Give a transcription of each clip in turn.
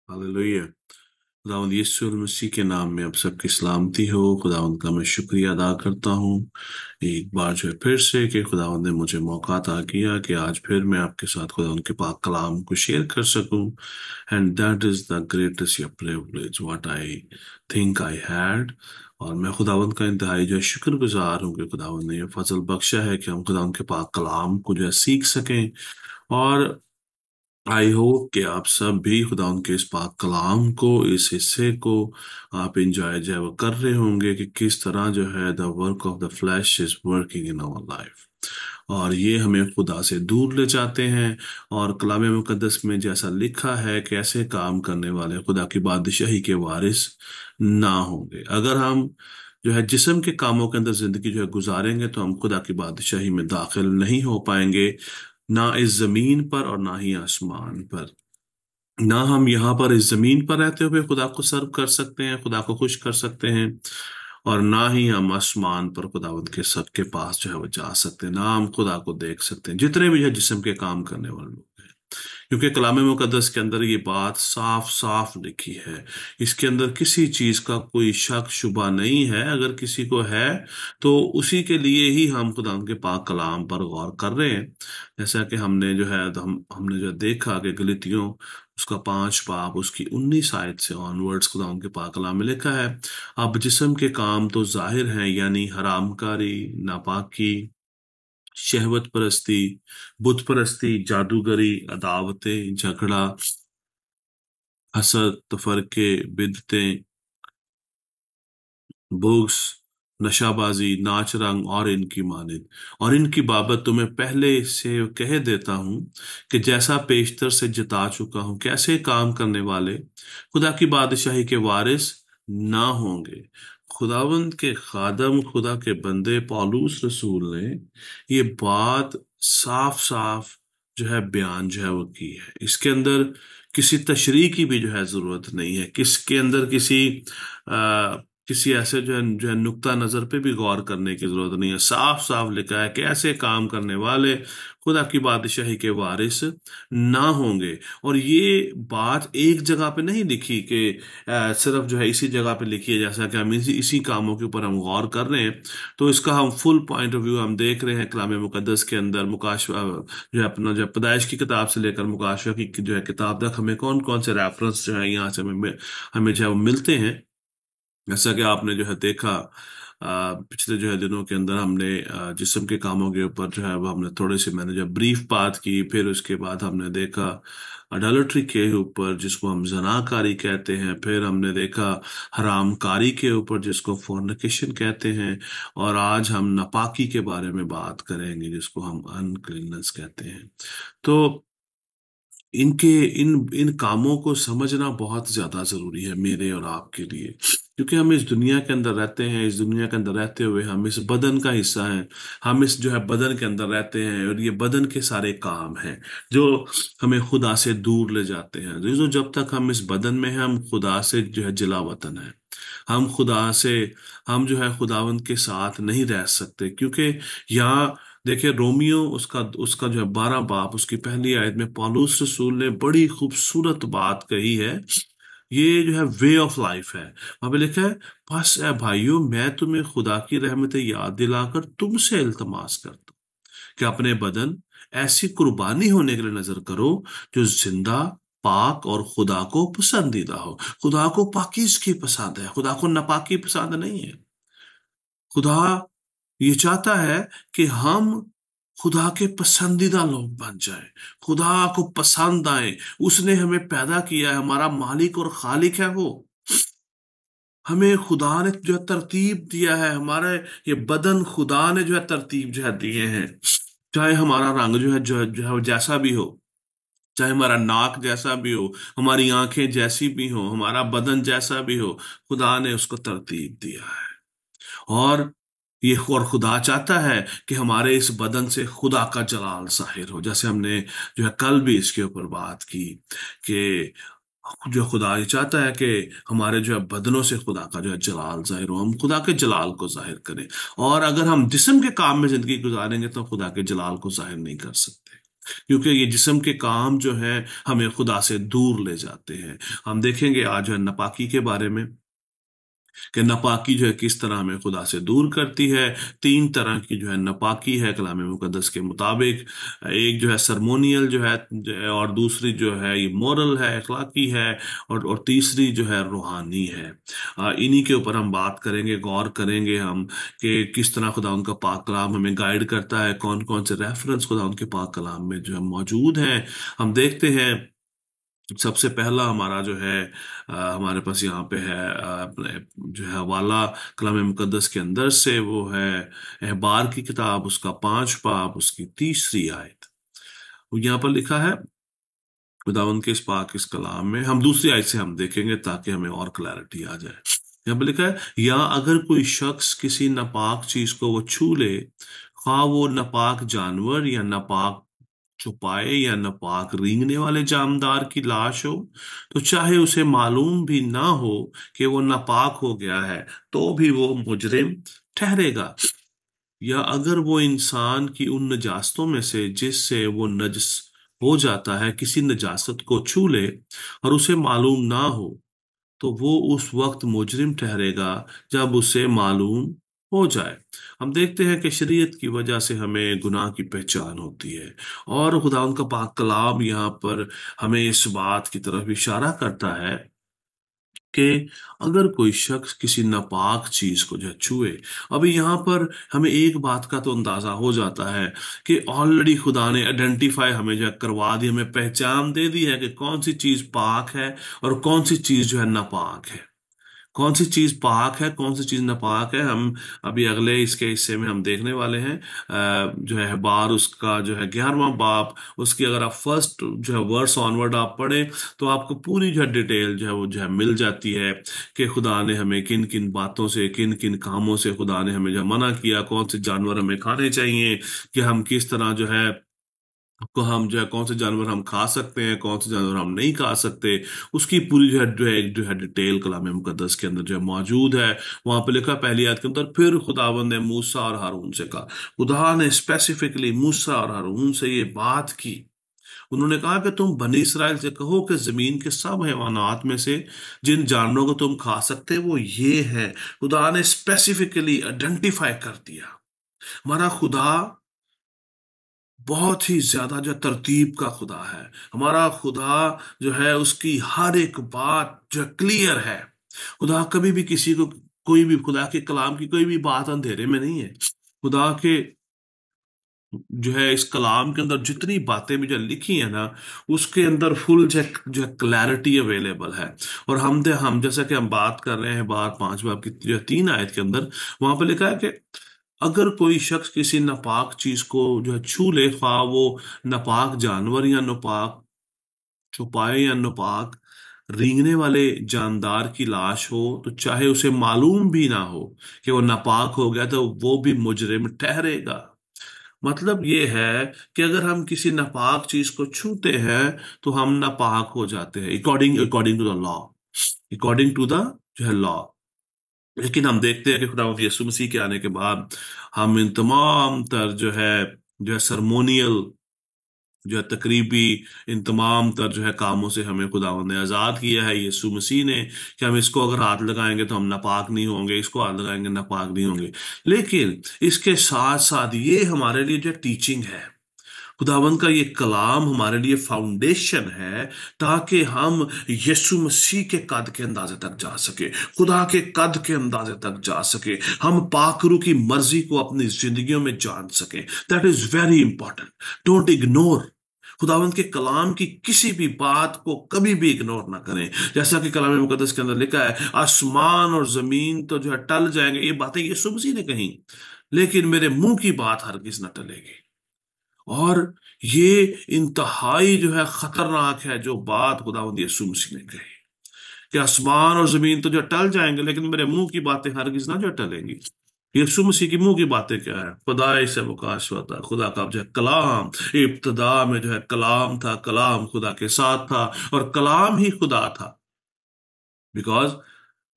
Hallelujah. खुदावंद यीशु मसीह के नाम में आप सबकी सलामती हो। खुदावंद का मैं शुक्रिया अदा करता हूँ एक बार जो है फिर से कि खुदावंद ने मुझे मौका अता किया कि आज फिर मैं आपके साथ खुदावंद के पाक कलाम को शेयर कर सकूं। And that is the greatest privilege what I think I had. और मैं खुदावंद का इंतहाई जो है शुक्रगुजार हूँ कि खुदावंद ने ये फजल बख्शा है कि हम खुदावंद के पाक कलाम को जो है सीख सकें। और आई होप कि आप सब भी खुदा उनके इस पाक कलाम को, इस हिस्से को आप इंजॉय जो है वो कर रहे होंगे कि किस तरह जो है the work of the flesh is working in our life. और ये हमें खुदा से दूर ले जाते हैं। और कलाम मुकद्दस में जैसा लिखा है कि ऐसे काम करने वाले खुदा की बादशाही के वारिस ना होंगे। अगर हम जो है जिस्म के कामों के अंदर जिंदगी जो है गुजारेंगे तो हम खुदा की बादशाही में दाखिल नहीं हो पाएंगे, ना इस जमीन पर और ना ही आसमान पर। ना हम यहाँ पर इस जमीन पर रहते हुए खुदा को सर्व कर सकते हैं, खुदा को खुश कर सकते हैं, और ना ही हम आसमान पर खुदावंद के सबके पास जो है वो जा सकते हैं, ना हम खुदा को देख सकते हैं जितने भी है जिस्म के काम करने वाले लोग हैं। क्योंकि कलाम मुकद्दस के अंदर ये बात साफ साफ लिखी है। इसके अंदर किसी चीज का कोई शक शुबा नहीं है। अगर किसी को है तो उसी के लिए ही हम खुदा उनके पाक कलाम पर गौर कर रहे हैं। जैसा कि हमने जो है हमने जो देखा कि गलतियों उसका 5 बाब उसकी 19 आयत से ऑनवर्ड्स खुदा उनके पाक कलाम में लिखा है, अब जिस्म के काम तो जाहिर हैं, यानी हरामकारी, नापाकी, शहवत परस्ती, बुत परस्ती, जादूगरी, अदावतें, झगड़ा, हसद, तफरके, बिदतें, बुग्स, नशाबाजी, नाच रंग और इनकी मानिंद। और इनकी बाबत तुम्हें पहले से कह देता हूं कि जैसा पेशतर से जता चुका हूं, कैसे काम करने वाले खुदा की बादशाही के वारिस ना होंगे। खुदावंद के खादम, खुदा के बंदे पौलुस रसूल ने ये बात साफ साफ जो है बयान जो है वो की है। इसके अंदर किसी तशरीह की भी जो है जरूरत नहीं है। किसके अंदर किसी ऐसे जो है नुक्ता नजर पे भी गौर करने की जरूरत नहीं है। साफ साफ लिखा है कि ऐसे काम करने वाले खुदा की बादशाही के वारिस ना होंगे। और ये बात एक जगह पे नहीं लिखी कि सिर्फ जो है इसी जगह पे लिखी है। जैसा कि हम इसी कामों के ऊपर हम गौर कर रहे हैं तो इसका हम फुल पॉइंट ऑफ व्यू हम देख रहे हैं कलाम मुकद्दस के अंदर। मुकाशवा जो है अपना जो है पैदाइश की किताब से लेकर मुकाशवा की जो है किताब तक हमें कौन कौन से रेफरेंस जो है यहाँ से हमें जो है वो मिलते हैं। जैसा कि आपने जो है देखा पिछले जो है दिनों के अंदर हमने जिस्म के कामों के ऊपर जो है वो हमने थोड़ी सी मैंने जो ब्रीफ बात की। फिर उसके बाद हमने देखा अडल्ट्री के ऊपर जिसको हम जनाकारी कहते हैं। फिर हमने देखा हरामकारी के ऊपर जिसको फोर्निकेशन कहते हैं। और आज हम नापाकी के बारे में बात करेंगे जिसको हम अनक्लीननेस कहते हैं। तो इनके इन इन कामों को समझना बहुत ज्यादा जरूरी है मेरे और आपके लिए। क्योंकि हम इस दुनिया के अंदर रहते हैं, इस दुनिया के अंदर रहते हुए हम इस बदन का हिस्सा हैं। हम इस जो है बदन के अंदर रहते हैं और ये बदन के सारे काम हैं जो हमें खुदा से दूर ले जाते हैं। जो जब तक हम इस बदन में हैं हम खुदा से जो है जिला वतन है। हम खुदा से हम जो है खुदावंत के साथ नहीं रह सकते। क्योंकि यहाँ देखिए रोमियो उसका उसका जो है 12 बाब उसकी पहली आयत में पौलुस रसूल ने बड़ी खूबसूरत बात कही है। ये जो है वे ऑफ लाइफ है। वहां पे लिखा है, बस ए भाइयों मैं तुम्हें खुदा की रहमतें याद दिलाकर तुमसे इल्तमास करता हूं कि अपने बदन ऐसी कुर्बानी होने के लिए नजर करो जो जिंदा, पाक और खुदा को पसंदीदा हो। खुदा को पाकीज़गी पसंद है, खुदा को नापाकी पसंद नहीं है। खुदा ये चाहता है कि हम खुदा के पसंदीदा लोग बन जाएं, खुदा को पसंद आए। उसने हमें पैदा किया है, हमारा मालिक और खालिक है वो। हमें खुदा ने जो है तरतीब दिया है, हमारे ये बदन खुदा ने जो है तरतीब जो है दिए हैं। चाहे हमारा रंग जो है जैसा भी हो, चाहे हमारा नाक जैसा भी हो, हमारी आंखें जैसी भी हो, हमारा बदन जैसा भी हो, खुदा ने उसको तरतीब दिया है। और ये और खुदा चाहता है कि हमारे इस बदन से खुदा का जलाल जाहिर हो। जैसे हमने जो है कल भी इसके ऊपर बात की कि जो खुदा ये चाहता है कि हमारे जो है बदनों से खुदा का जो है जलाल जाहिर हो, हम खुदा के जलाल को जाहिर करें। और अगर हम जिस्म के काम में जिंदगी गुजारेंगे तो खुदा के जलाल को जाहिर नहीं कर सकते। क्योंकि ये जिस्म के काम जो है हमें खुदा से दूर ले जाते हैं। हम देखेंगे आज जो है नापाकी के बारे में, कि नापाकी जो है किस तरह हमें खुदा से दूर करती है। तीन तरह की जो है नापाकी है कलाम मुकद्दस के मुताबिक। एक जो है सरमोनियल जो है, और दूसरी जो है ये मोरल है, अखलाकी है, और तीसरी जो है रूहानी है। इन्हीं के ऊपर हम बात करेंगे, गौर करेंगे हम कि किस तरह खुदा उनका पाक कलाम हमें गाइड करता है, कौन कौन से रेफरेंस खुदा उनके पाक कलाम में जो है मौजूद हैं। हम देखते हैं सबसे पहला हमारा जो है हमारे पास यहाँ पे है अपने जो है हवाला कलाम मुकद्दस के अंदर से, वो है अहबार की किताब, उसका 5 बाब, उसकी तीसरी आयत। वो यहाँ पर लिखा है खुदावंद के इस कलाम में, हम दूसरी आयत से हम देखेंगे ताकि हमें और क्लैरिटी आ जाए। यहाँ पर लिखा है, या अगर कोई शख्स किसी नापाक चीज को वो छू ले, खा वो नापाक जानवर या नापाक छुपाए या नापाक रेंगने वाले जानदार की लाश हो, तो चाहे उसे मालूम भी ना हो कि वो नापाक हो गया है, तो भी वो मुजरिम ठहरेगा। या अगर वो इंसान की उन नजास्तों में से जिससे वो नजस हो जाता है किसी नजासत को छू ले और उसे मालूम ना हो, तो वो उस वक्त मुजरिम ठहरेगा जब उसे मालूम हो जाए। हम देखते हैं कि शरीयत की वजह से हमें गुनाह की पहचान होती है, और खुदा उनका पाक कलाम यहाँ पर हमें इस बात की तरफ इशारा करता है कि अगर कोई शख्स किसी नापाक चीज को जो है छुए। अभी यहाँ पर हमें एक बात का तो अंदाजा हो जाता है कि ऑलरेडी खुदा ने आइडेंटिफाई हमें जो है करवा दी, हमें पहचान दे दी है कि कौन सी चीज पाक है और कौन सी चीज जो है नापाक है, कौन सी चीज पाक है, कौन सी चीज नापाक है। हम अभी अगले इसके हिस्से में हम देखने वाले हैं। जो है बार उसका जो है 11वां बाब, उसकी अगर आप फर्स्ट जो है वर्स ऑनवर्ड आप पढ़े तो आपको पूरी जो है डिटेल जो है वो जो है मिल जाती है कि खुदा ने हमें किन किन बातों से, किन किन कामों से खुदा ने हमें जो है मना किया, कौन से जानवर हमें खाने चाहिए, कि हम किस तरह जो है को हम जो है कौन से जानवर हम खा सकते हैं, कौन से जानवर हम नहीं खा सकते। उसकी पूरी जो है डिटेल कलाम मुकद्दस के अंदर जो है मौजूद है। वहां पे लिखा पहली आयत के अंदर, फिर खुदावंद ने मूसा और हारून से कहा। खुदा ने स्पेसिफिकली मूसा और हारून से ये बात की। उन्होंने कहा कि तुम बनी इसराइल से कहो कि जमीन के सब हैवानात में से जिन जानवरों को तुम खा सकते हो वो ये है। खुदा ने स्पेसिफिकली आइडेंटिफाई कर दिया। हमारा खुदा बहुत ही ज्यादा जो तरतीब का खुदा है। हमारा खुदा जो है उसकी हर एक बात जो क्लियर है। खुदा कभी भी किसी को, कोई भी खुदा के कलाम की कोई भी बात अंधेरे में नहीं है। खुदा के जो है इस कलाम के अंदर जितनी बातें भी जो लिखी है ना, उसके अंदर फुल जो है क्लैरिटी अवेलेबल है। और हम जैसा कि हम बात कर रहे हैं बार 5 बाब की जो 3 आयत के अंदर, वहां पर लिखा है कि अगर कोई शख्स किसी नापाक चीज को जो है छू ले, खा वो नापाक जानवर या नापाक छुपाए या नापाक रेंगने वाले जानदार की लाश हो, तो चाहे उसे मालूम भी ना हो कि वो नापाक हो गया, तो वो भी मुजरिम ठहरेगा। मतलब ये है कि अगर हम किसी नापाक चीज को छूते हैं तो हम नापाक हो जाते हैं, according according to the law, according to the जो है लॉ। लेकिन हम देखते हैं कि खुदा यीशु मसीह के आने के बाद हम इन तमाम तर जो है सरमोनियल जो है तकरीबी, इन तमाम तर जो है कामों से हमें खुदावंद ने आज़ाद किया है यीशु मसीह ने, कि हम इसको अगर हाथ लगाएंगे तो हम नापाक नहीं होंगे, इसको हाथ लगाएंगे नापाक नहीं होंगे। लेकिन इसके साथ साथ ये हमारे लिए जो टीचिंग है, खुदावंद का ये कलाम हमारे लिए फाउंडेशन है, ताकि हम यीशु मसीह के कद के अंदाजे तक जा सके, खुदा के कद के अंदाजे तक जा सके, हम पाकरू की मर्जी को अपनी जिंदगियों में जान सके। That is very important. Don't ignore खुदावंद के कलाम की किसी भी बात को कभी भी इग्नोर ना करें। जैसा कि कलाम मुकद्दस के अंदर लिखा है, आसमान और जमीन तो जो है टल जाएंगे, ये बातें यीशु मसीह ने कही, लेकिन मेरे मुंह की बात हरगिज न टलेगी। और ये इंतहाई जो है खतरनाक है जो बात खुदावंद यीशु मसीह ने कही, कि आसमान और जमीन तो जो टल जाएंगे लेकिन मेरे मुंह की बातें हरगिज ना जो टलेंगी। यीशु मसीह की मुंह की बातें क्या है? खुदा से मुकाश हुआ था, खुदा का जो है कलाम, इब्तदा में जो है कलाम था, कलाम खुदा के साथ था और कलाम ही खुदा था। बिकॉज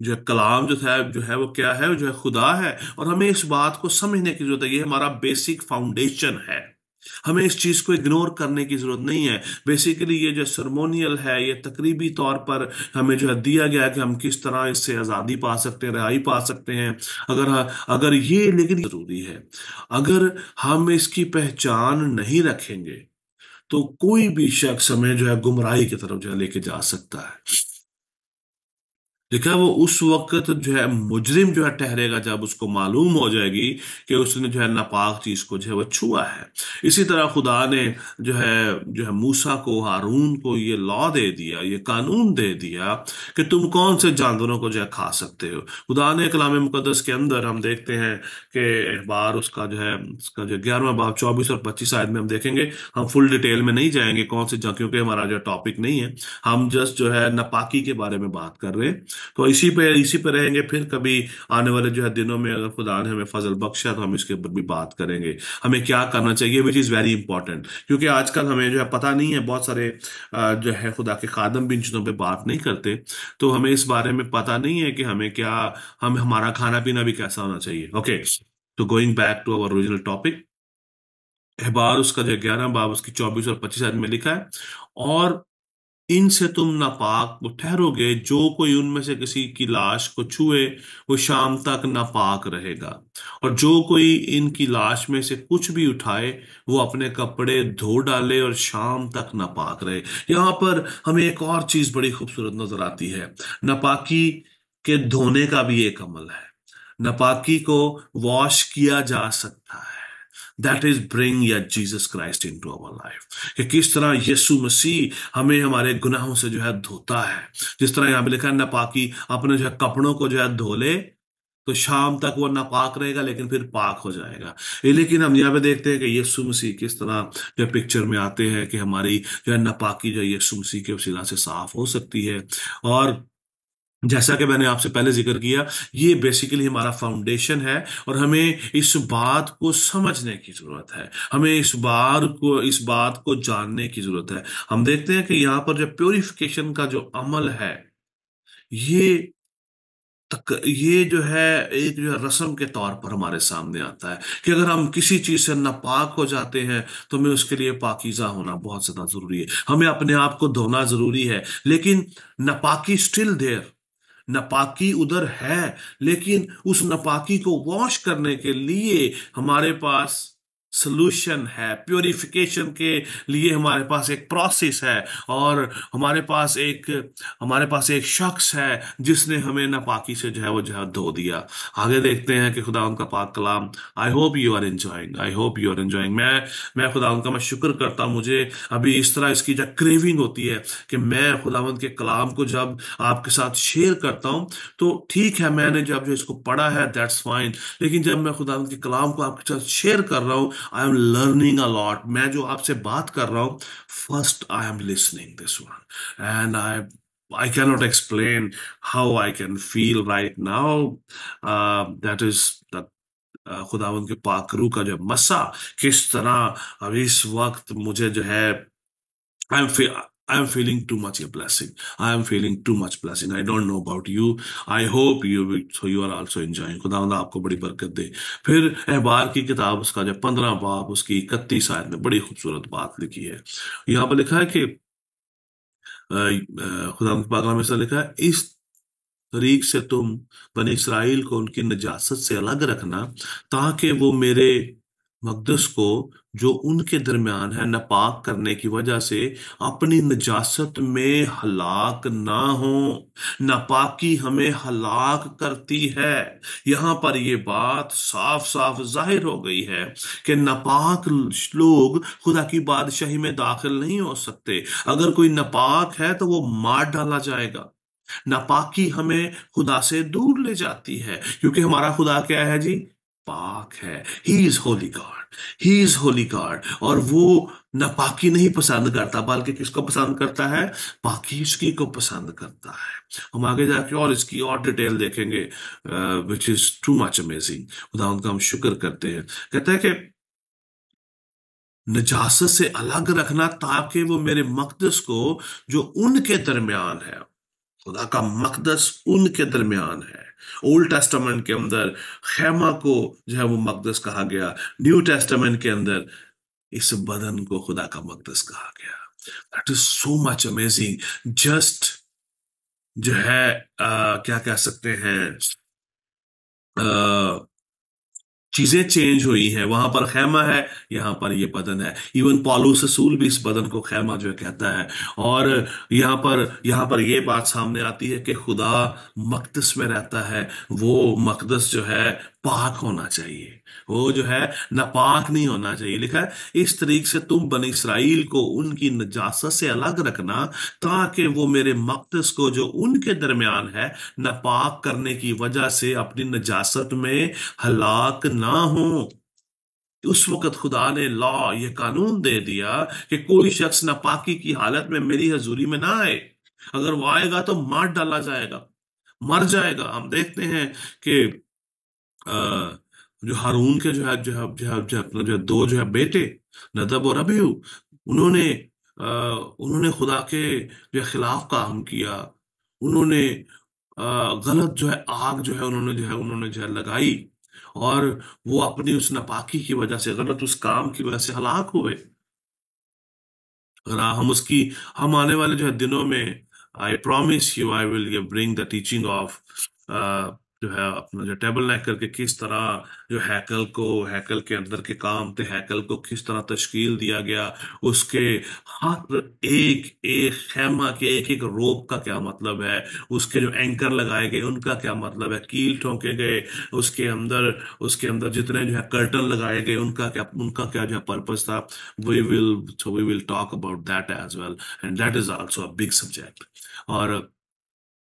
जो है कलाम जो है वो क्या है? जो है खुदा है। और हमें इस बात को समझने की जरूरत है, ये हमारा बेसिक फाउंडेशन है। हमें इस चीज को इग्नोर करने की जरूरत नहीं है। बेसिकली ये जो सरमोनियल है, ये तकरीबी तौर पर हमें जो है दिया गया है कि हम किस तरह इससे आजादी पा सकते हैं, रिहाई पा सकते हैं। अगर अगर ये, लेकिन जरूरी है, अगर हम इसकी पहचान नहीं रखेंगे तो कोई भी शख्स हमें जो है गुमराही की तरफ जो है लेके जा सकता है। देखा, वो उस वक्त जो है मुजरिम जो है ठहरेगा जब उसको मालूम हो जाएगी कि उसने जो है नापाक चीज को जो है वो छुआ है। इसी तरह खुदा ने जो है मूसा को, हारून को ये लॉ दे दिया, ये कानून दे दिया कि तुम कौन से जानवरों को जो है खा सकते हो। खुदा ने कलाम मुकद्दस के अंदर हम देखते हैं कि एक बार उसका जो 11वां बाब 24 और 25 आयत में हम देखेंगे। हम फुल डिटेल में नहीं जाएंगे कौन से क्योंकि हमारा जो टॉपिक नहीं है, हम जस्ट जो है नापाकी के बारे में बात कर रहे हैं। तो इसी पे रहेंगे। फिर कभी आने वाले जो है दिनों में अगर खुदा ने हमें फजल बख्शा तो हम इसके ऊपर भी बात करेंगे, हमें क्या करना चाहिए, विच इज़ वेरी इंपॉर्टेंट। क्योंकि आजकल हमें जो है पता नहीं है, बहुत सारे जो है खुदा के खादम भी इन चीज़ों पे बात नहीं करते। तो हमें इस बारे में पता नहीं है कि हमें क्या, हमारा खाना पीना भी कैसा होना चाहिए। ओके, तो going back to our original topic, अहबार उसका जो 11 बाब उसकी 24 और 25 आयत में लिखा है, और इनसे तुम नापाक ठहरोगे, जो कोई उनमें से किसी की लाश को छुए वो शाम तक नापाक रहेगा, और जो कोई इनकी लाश में से कुछ भी उठाए वो अपने कपड़े धो डाले और शाम तक नापाक रहे। यहाँ पर हमें एक और चीज बड़ी खूबसूरत नजर आती है। नापाकी के धोने का भी एक अमल है। नापाकी को वॉश किया जा सकता है। दैट इज ब्रिंग या Jesus Christ into our life, कि किस तरह यीशु मसीह हमें हमारे गुनाहों से जो है धोता है। जिस तरह यहाँ पे लिखा है, नापाकी अपने जो है कपड़ों को जो है धो ले तो शाम तक वो नापाक रहेगा लेकिन फिर पाक हो जाएगा। लेकिन हम यहाँ पे देखते हैं कि यीशु मसीह किस तरह जो पिक्चर में आते हैं कि हमारी जो है नापाकी जो है यीशु मसीह के वसीला से साफ हो सकती है। और जैसा कि मैंने आपसे पहले जिक्र किया, ये बेसिकली हमारा फाउंडेशन है, और हमें इस बात को समझने की जरूरत है, हमें इस बात को जानने की जरूरत है। हम देखते हैं कि यहाँ पर जो प्योरिफिकेशन का जो अमल है, ये ये जो है एक जो है रस्म के तौर पर हमारे सामने आता है कि अगर हम किसी चीज से नापाक हो जाते हैं तो हमें उसके लिए पाकीज़ा होना बहुत ज्यादा जरूरी है, हमें अपने आप को धोना जरूरी है। लेकिन नापाकी स्टिल देयर, नापाकी उधर है, लेकिन उस नापाकी को वॉश करने के लिए हमारे पास सोल्यूशन है, प्योरिफिकेशन के लिए हमारे पास एक प्रोसेस है, और हमारे पास एक शख्स है जिसने हमें नापाकी से जो है वो जो है धो दिया। आगे देखते हैं कि खुदा उनका पाक कलाम। I hope you are enjoying, I hope you are enjoying. मैं खुदा उनका मैं शुक्र करता हूं, मुझे अभी इस तरह इसकी जो क्रेविंग होती है कि मैं खुदावंद के कलाम को जब आपके साथ शेयर करता हूं तो ठीक है, मैंने जब जो इसको पढ़ा है दैट्स फाइन, लेकिन जब मैं खुदावंद के कलाम को आपके साथ शेयर कर रहा हूं, I am learning a lot. मैं जो आपसे बात कर रहा हूं, first I am listening this one, and I cannot explain how I can feel right now. That is that खुदावंद के पाक रूह का जो मसा किस तरह अब इस वक्त मुझे जो है, I am I am feeling too much a blessing. I am feeling too much blessing. I don't know about you. I hope so you are also enjoying. खुदावंद आपको बड़ी बरकत दे। फिर एहबार की किताब उसका जो 15 बाब उसकी 31 आयत में बड़ी खूबसूरत बात लिखी है। यहाँ पर लिखा है कि खुदावंद के पाक कलाम में ऐसा लिखा है, इस तरीक से तुम बनी इसराइल को उनकी नजासत से अलग रखना, ताकि वो मेरे मकदस को जो उनके दरमियान है नापाक करने की वजह से अपनी नजासत में हलाक ना हो। नापाकी हमें हलाक करती है। यहाँ पर ये बात साफ साफ जाहिर हो गई है कि नापाक लोग खुदा की बादशाही में दाखिल नहीं हो सकते। अगर कोई नापाक है तो वो मार डाला जाएगा। नापाकी हमें खुदा से दूर ले जाती है, क्योंकि हमारा खुदा क्या है जी? पाक है। He is Holi God, he is Holi God. और वो नापाकी नहीं पसंद करता, बल्कि किसको पसंद करता है? पाकीज़गी को पसंद करता है। हम आगे जाके और इसकी और डिटेल देखेंगे, which is too much amazing. खुदा उनका हम शुक्र करते हैं। कहता है कि नजासत से अलग रखना, ताकि वो मेरे मकदस को जो उनके दरमियान है, खुदा का मकदस उनके दरमियान है। ओल्ड टेस्टामेंट के अंदर खैमा को जो है वो मकदस कहा गया, न्यू टेस्टामेंट के अंदर इस बदन को खुदा का मकदस कहा गया। That is so much amazing. Just जो है क्या कह सकते हैं, चीजें चेंज हुई हैं। वहां पर खैमा है, यहाँ पर ये बदन है। इवन पौलुस रसूल भी इस बदन को खैमा जो है कहता है। और यहाँ पर ये बात सामने आती है कि खुदा मकदस में रहता है। वो मकदस जो है पाक होना चाहिए, वो जो है नापाक नहीं होना चाहिए। लिखा है इस तरीके से तुम बनी इसराइल को उनकी नजासत से अलग रखना, ताकि वो मेरे मकदस को जो उनके दरमियान है नापाक करने की वजह से अपनी नजासत में हलाक ना हो। उस वक्त खुदा ने लॉ, ये कानून दे दिया कि कोई शख्स नापाकी की हालत में मेरी हजूरी में ना आए। अगर वो आएगा तो मार डाला जाएगा, मर जाएगा। हम देखते हैं कि अ, जो हारून के जो है दो जो है बेटे, नदब और अबीहू, उन्होंने उन्होंने खुदा के जो खिलाफ काम किया। उन्होंने गलत जो है आग जो है उन्होंने जो है लगाई, और वो अपनी उस नापाकी की वजह से, गलत उस काम की वजह से हलाक हुए। अगर हम आने वाले जो है दिनों में, I promise you I will bring the teaching of जो है अपना जो टेबरनेकल के किस तरह जो हैकल के अंदर के काम थे, हैकल को किस तरह तश्कील दिया गया, उसके हर एक एक खैमा के एक एक रोप का क्या मतलब है, उसके जो एंकर लगाए गए उनका क्या मतलब है, कील ठोके गए उसके अंदर जितने जो है कर्टन लगाए गए उनका क्या जो है पर्पस था। we will talk about that as well, and that is also a big subject। और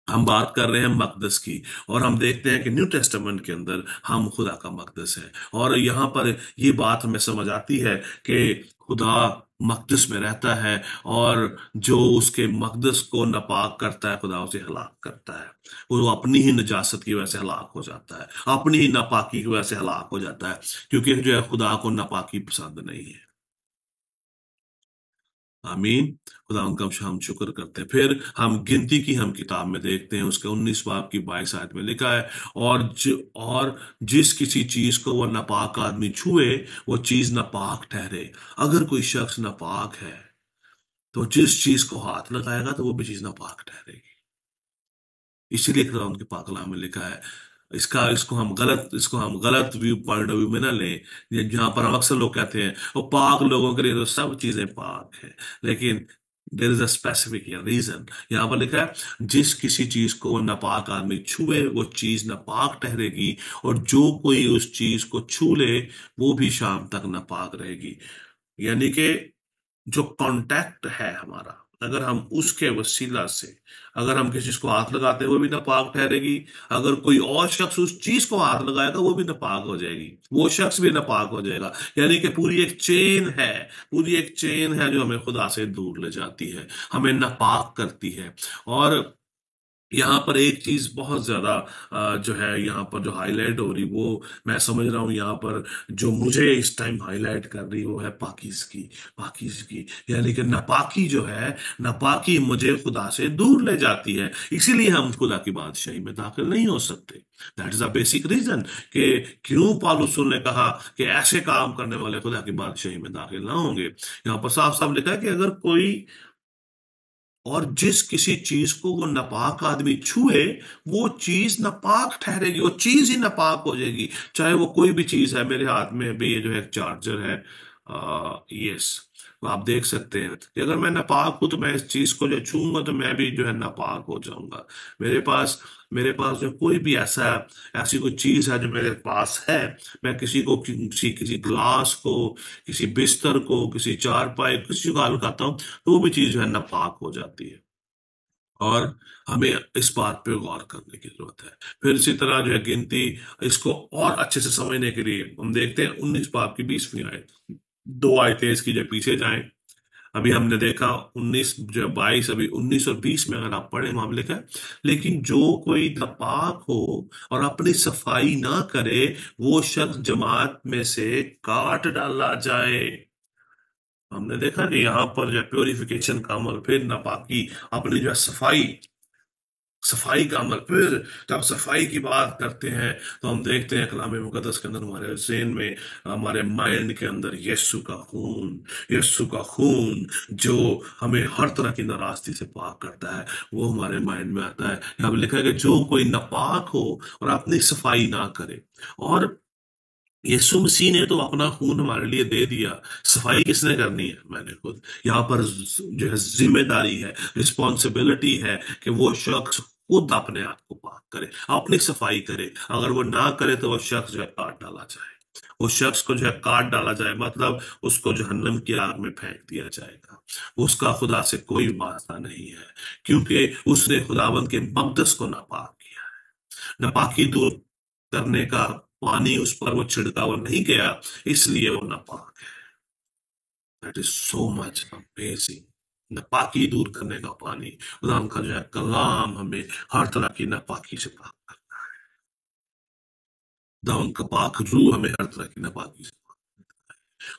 हम बात कर रहे हैं मकदस की, और हम देखते हैं कि न्यू टेस्टामेंट के अंदर हम खुदा का मकदस है। और यहाँ पर ये बात हमें समझ आती है कि खुदा मकदस में रहता है, और जो उसके मकदस को नापाक करता है खुदा उसे हलाक करता है। वो अपनी ही नजासत की वजह से हलाक हो जाता है, अपनी ही नापाकी की वजह से हलाक हो जाता है, क्योंकि जो है खुदा को नापाकी पसंद नहीं है। आमीन। खुदा उनका हम शुक्र करते हैं। फिर हम गिनती की हम किताब में देखते हैं, उसके 19 बाब की 22 आयत में लिखा है, और जिस किसी चीज को वह नापाक आदमी छुए वो चीज नापाक ठहरे। अगर कोई शख्स नापाक है तो जिस चीज को हाथ लगाएगा तो वो भी चीज नापाक ठहरेगी। इसीलिए खुदा उनके पाक कलाम में लिखा है। इसको हम गलत व्यू पॉइंट ऑफ व्यू में ना लें, जहां पर हम अक्सर लोग कहते हैं वो पाक लोगों के लिए तो सब चीजें पाक है, लेकिन there is a specific reason. यहाँ पर लिखा है जिस किसी चीज को वो नापाक आदमी छुए वो चीज नापाक ठहरेगी, और जो कोई उस चीज को छू ले वो भी शाम तक नापाक रहेगी। यानी कि जो कांटेक्ट है हमारा, अगर हम उसके वसीला से अगर हम किसी चीज को हाथ लगाते हैं वो भी नापाक ठहरेगी। अगर कोई और शख्स उस चीज को हाथ लगाएगा वो भी नापाक हो जाएगी, वो शख्स भी नापाक हो जाएगा। यानी कि पूरी एक चेन है जो हमें खुदा से दूर ले जाती है, हमें नापाक करती है। और यहाँ पर एक चीज बहुत ज्यादा जो है यहाँ पर जो हाईलाइट हो रही, वो मैं समझ रहा हूँ यहाँ पर जो मुझे इस टाइम हाईलाइट कर रही वो है पाकीज़गी। यानी कि नापाकी जो है, नापाकी मुझे खुदा से दूर ले जाती है, इसीलिए हम खुदा की बादशाही में दाखिल नहीं हो सकते। That is a basic reason कि क्यों पौलुस ने कहा कि ऐसे काम करने वाले खुदा की बादशाही में दाखिल ना होंगे। यहाँ पर साफ साफ लिखा है कि अगर कोई और जिस किसी चीज को वो नापाक आदमी छुए वो चीज नापाक ठहरेगी, वो चीज ही नापाक हो जाएगी, चाहे वो कोई भी चीज है। मेरे हाथ में भी ये जो है एक चार्जर है, यस, तो आप देख सकते हैं कि अगर मैं नापाक हूं तो मैं इस चीज को जो छूंगा तो मैं भी जो है नापाक हो जाऊंगा। मेरे पास जो कोई भी ऐसी कोई चीज है जो मेरे पास है, मैं किसी ग्लास को, किसी बिस्तर को, किसी चारपाई, किसी को लगाता हूँ तो वो भी चीज जो है नापाक हो जाती है। और हमें इस बात पे गौर करने की जरूरत है। फिर इसी तरह जो है गिनती, इसको और अच्छे से समझने के लिए हम देखते हैं 19 बाब की 20वीं आयत। दो आयतें इसकी जब पीछे जाएं, अभी हमने देखा 19 जो 22, अभी 19 और 20 में अगर आप पढ़े वहां पे लिखा है, लेकिन जो कोई नापाक हो और अपनी सफाई ना करे वो शख्स जमात में से काट डाला जाए। हमने देखा कि यहाँ पर जो प्योरिफिकेशन का अमल, फिर नापाकी, अपनी जो है सफाई, सफाई का अमल। फिर जब सफाई की बात करते हैं तो हम देखते हैं कलाम मुकद्दस के अंदर, हमारे ज़हन में, हमारे माइंड के अंदर यीशु का खून, यीशु का खून जो हमें हर तरह की नाराजगी से पाक करता है, वो हमारे माइंड में आता है। यहाँ पे लिखा है कि जो कोई नापाक हो और अपनी सफाई ना करे, और यीशु मसीह ने तो अपना खून हमारे लिए दे दिया, सफाई किसने करनी है? मैंने खुद। यहाँ पर जो है जिम्मेदारी है, रिस्पॉन्सिबिलिटी है कि वो शख्स खुद अपने आप को पाक करे, अपनी सफाई करे। अगर वो ना करे तो वो शख्स जो है काट डाला जाए, वो शख्स को जो है काट डाला जाए, मतलब उसको जहन्नम की आग में फेंक दिया जाएगा। उसका खुदा से कोई वास्ता नहीं है, क्योंकि उसने खुदावंद के मकदस को नापाक किया। नापाकी दूर करने का पानी उस पर वो छिड़काव नहीं गया, इसलिए वो नापाक है। That is so much amazing. नापाकी दूर करने का पानी, खुदा का जो है कलाम हमें हर तरह की नापाकी से पाक करता है। खुदा उनका पाक रूह हमें हर तरह की नापाकी से,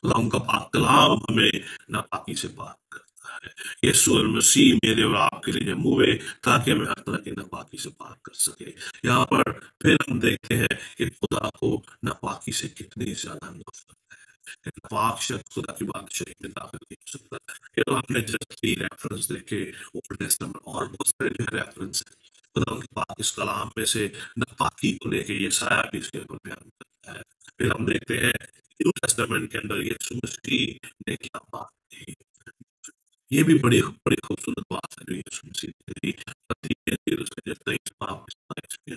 खुदा उनका पाक कलाम हमें नापाकी से पाक करता है। यीशु मसीह मेरे और आपके लिए जब हुए ताकि हमें हर तरह की नापाकी से पाक कर सके। यहाँ पर फिर हम देखते हैं कि खुदा को नापाकी से कितनी ज्यादा नफरत है। पाक शख्स खुदा की बादशाही में दाखिल नहीं हो सकता। ये तो आपने जस्ट ही रेफरेंस देखे ओल्ड टेस्टामेंट, और बहुत सारे जो है रेफरेंस है खुदा उनके पाक इस कलाम में से नापाकी को लेके, ये साया भी इसके ऊपर बयान करता है। फिर हम देखते हैं न्यू टेस्टामेंट के अंदर यीशु मसीह ने क्या बात की। ये भी बड़ी बड़ी खूबसूरत बात है जो यीशु मसीह ने दी। मत्ती के 23 बाब 27 में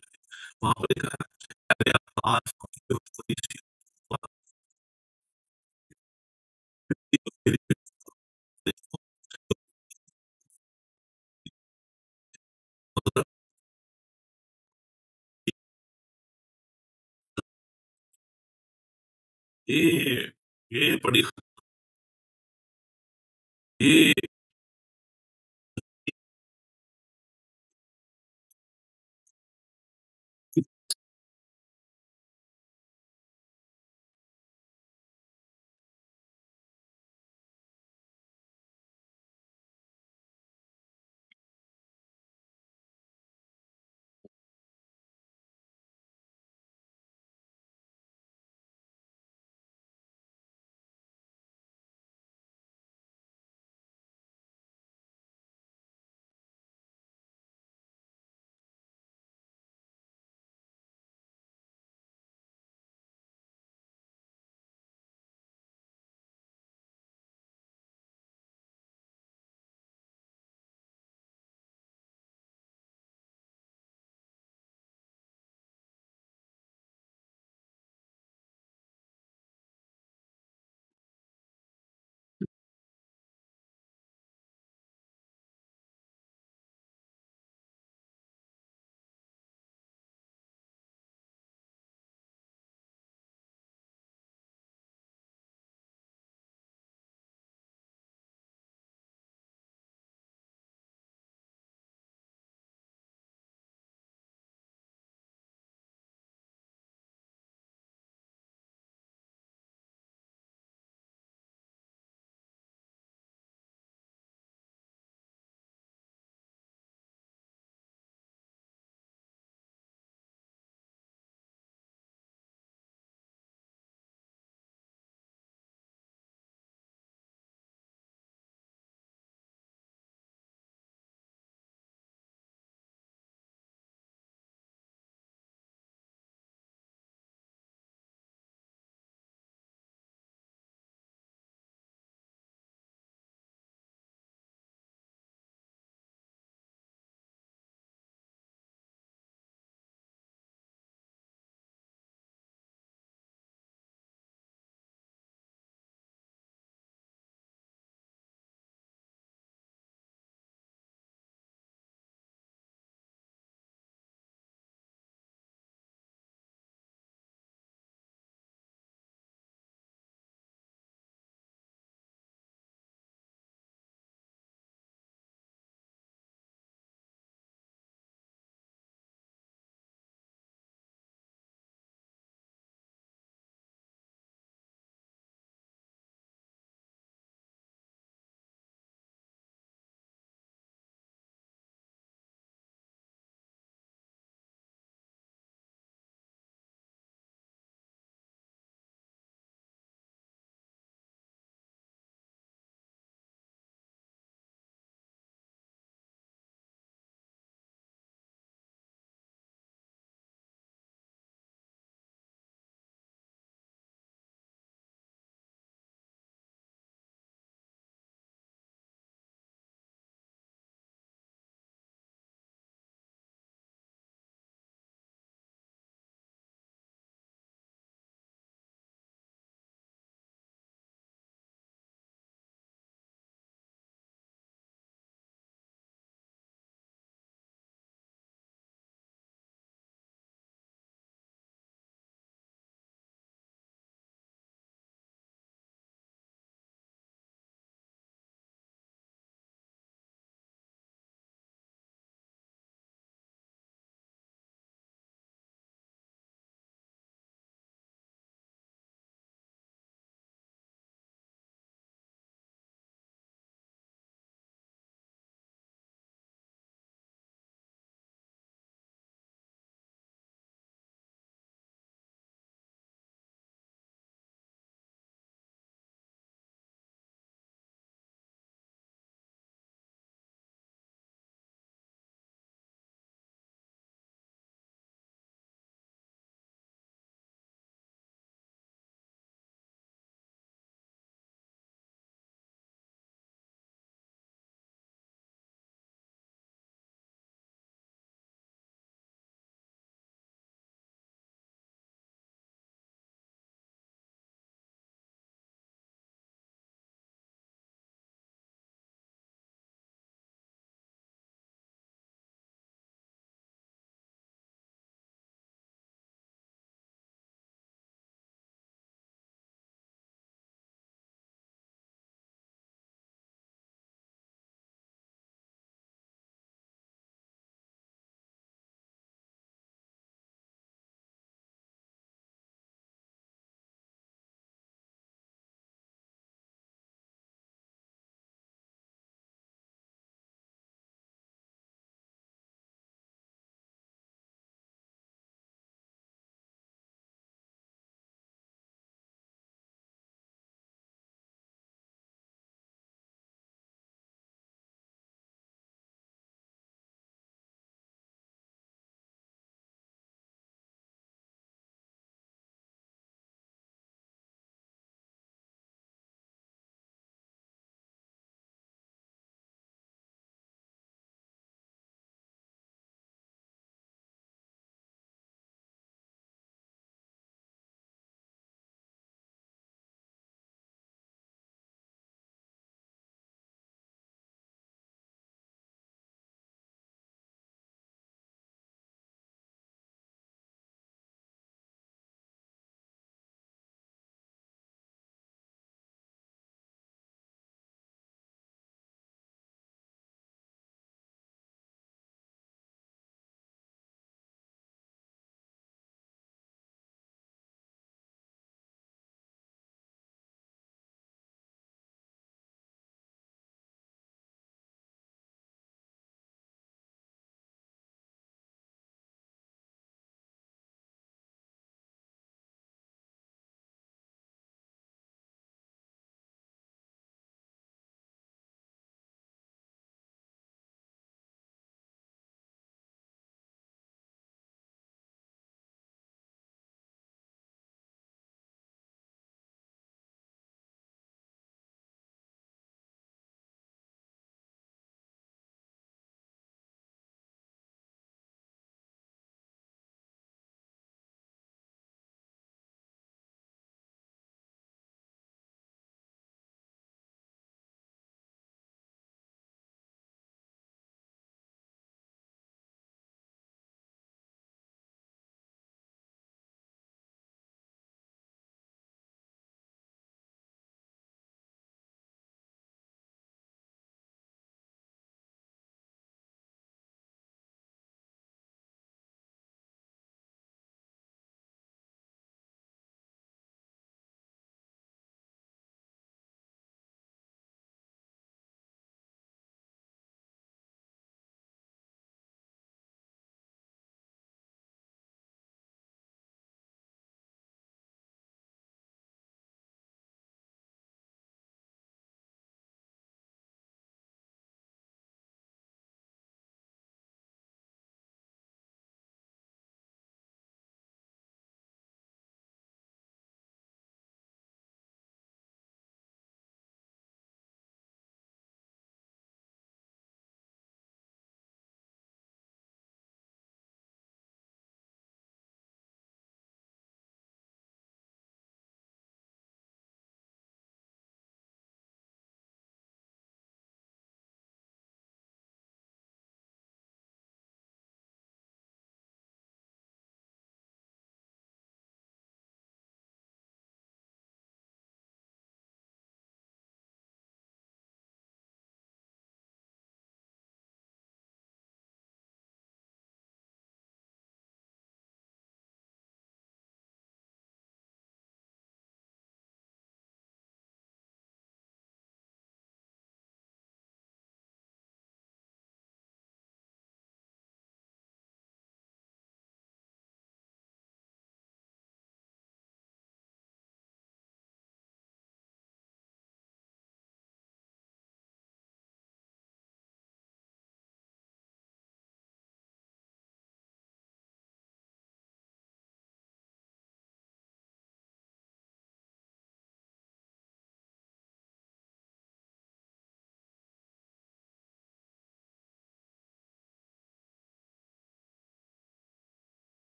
वहां पर लिखा है, "अरे आप आज जो फरीसी बात की, तो मेरी देखो, मतलब ये ये बड़ी